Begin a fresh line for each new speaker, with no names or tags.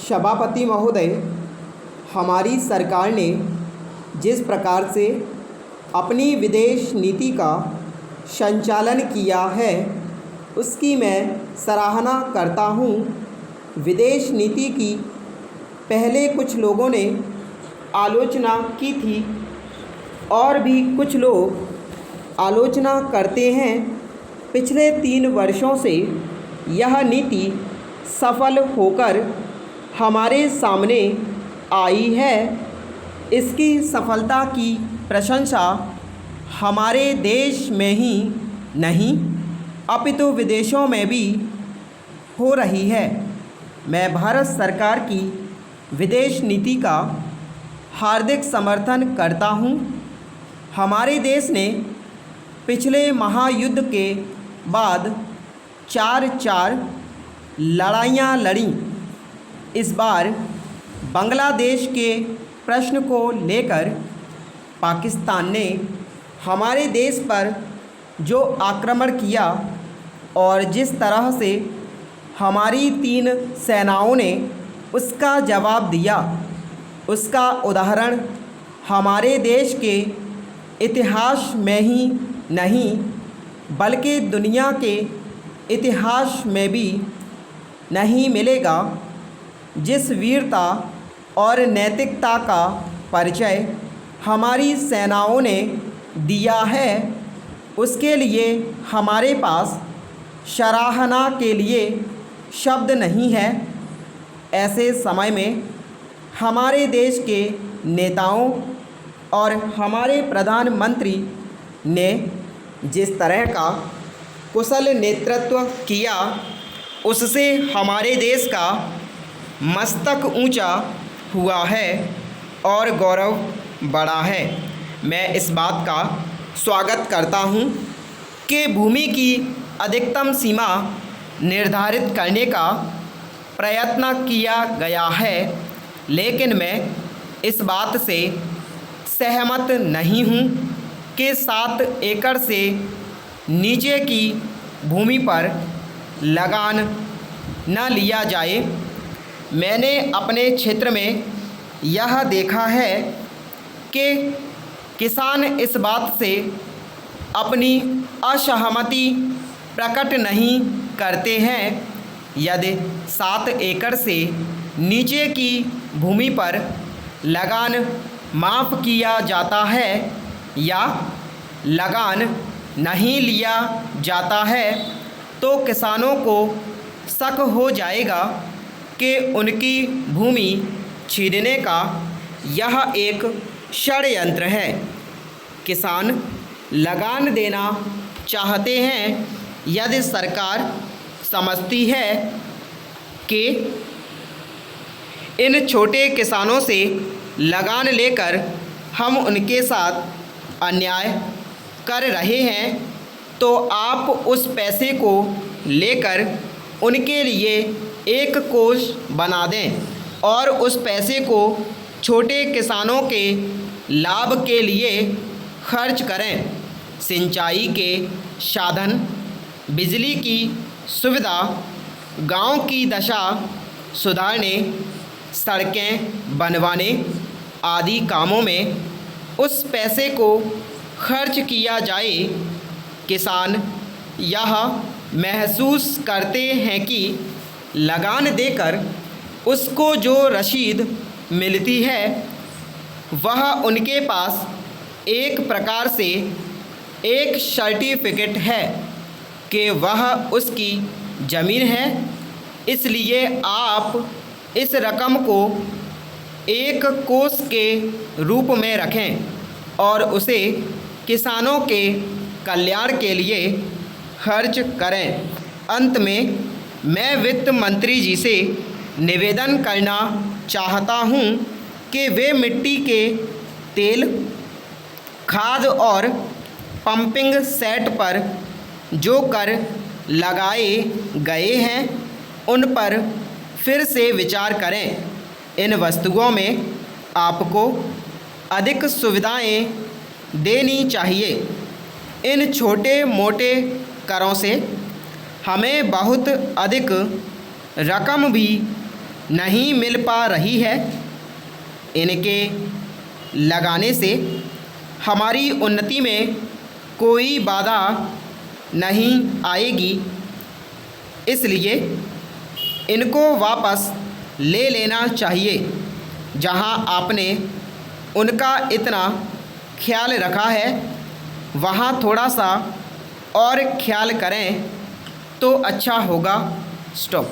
सभापति महोदय, हमारी सरकार ने जिस प्रकार से अपनी विदेश नीति का संचालन किया है उसकी मैं सराहना करता हूँ। विदेश नीति की पहले कुछ लोगों ने आलोचना की थी और भी कुछ लोग आलोचना करते हैं। पिछले 3 वर्षों से यह नीति सफल होकर हमारे सामने आई है। इसकी सफलता की प्रशंसा हमारे देश में ही नहीं अपितु विदेशों में भी हो रही है। मैं भारत सरकार की विदेश नीति का हार्दिक समर्थन करता हूँ। हमारे देश ने पिछले महायुद्ध के बाद 4 लड़ाइयाँ लड़ी। इस बार बांग्लादेश के प्रश्न को लेकर पाकिस्तान ने हमारे देश पर जो आक्रमण किया और जिस तरह से हमारी 3 सेनाओं ने उसका जवाब दिया, उसका उदाहरण हमारे देश के इतिहास में ही नहीं बल्कि दुनिया के इतिहास में भी नहीं मिलेगा। जिस वीरता और नैतिकता का परिचय हमारी सेनाओं ने दिया है उसके लिए हमारे पास सराहना के लिए शब्द नहीं है। ऐसे समय में हमारे देश के नेताओं और हमारे प्रधानमंत्री ने जिस तरह का कुशल नेतृत्व किया उससे हमारे देश का मस्तक ऊंचा हुआ है और गौरव बढ़ा है। मैं इस बात का स्वागत करता हूं कि भूमि की अधिकतम सीमा निर्धारित करने का प्रयत्न किया गया है, लेकिन मैं इस बात से सहमत नहीं हूं कि 7 एकड़ से नीचे की भूमि पर लगान न लिया जाए। मैंने अपने क्षेत्र में यह देखा है कि किसान इस बात से अपनी असहमति प्रकट नहीं करते हैं। यदि 7 एकड़ से नीचे की भूमि पर लगान माफ़ किया जाता है या लगान नहीं लिया जाता है तो किसानों को शक हो जाएगा कि उनकी भूमि छीनने का यह एक षड्यंत्र है। किसान लगान देना चाहते हैं। यदि सरकार समझती है कि इन छोटे किसानों से लगान लेकर हम उनके साथ अन्याय कर रहे हैं तो आप उस पैसे को लेकर उनके लिए एक कोष बना दें और उस पैसे को छोटे किसानों के लाभ के लिए खर्च करें। सिंचाई के साधन, बिजली की सुविधा, गांव की दशा सुधारने, सड़कें बनवाने आदि कामों में उस पैसे को खर्च किया जाए। किसान यह महसूस करते हैं कि लगान देकर उसको जो रसीद मिलती है वह उनके पास एक प्रकार से एक सर्टिफिकेट है कि वह उसकी ज़मीन है। इसलिए आप इस रकम को एक कोष के रूप में रखें और उसे किसानों के कल्याण के लिए खर्च करें। अंत में मैं वित्त मंत्री जी से निवेदन करना चाहता हूं कि वे मिट्टी के तेल, खाद और पंपिंग सेट पर जो कर लगाए गए हैं उन पर फिर से विचार करें। इन वस्तुओं में आपको अधिक सुविधाएं देनी चाहिए। इन छोटे मोटे करों से हमें बहुत अधिक रकम भी नहीं मिल पा रही है, इनके लगाने से हमारी उन्नति में कोई बाधा नहीं आएगी, इसलिए इनको वापस ले लेना चाहिए। जहां आपने उनका इतना ख्याल रखा है वहां थोड़ा सा और ख्याल करें तो अच्छा होगा। स्टॉप।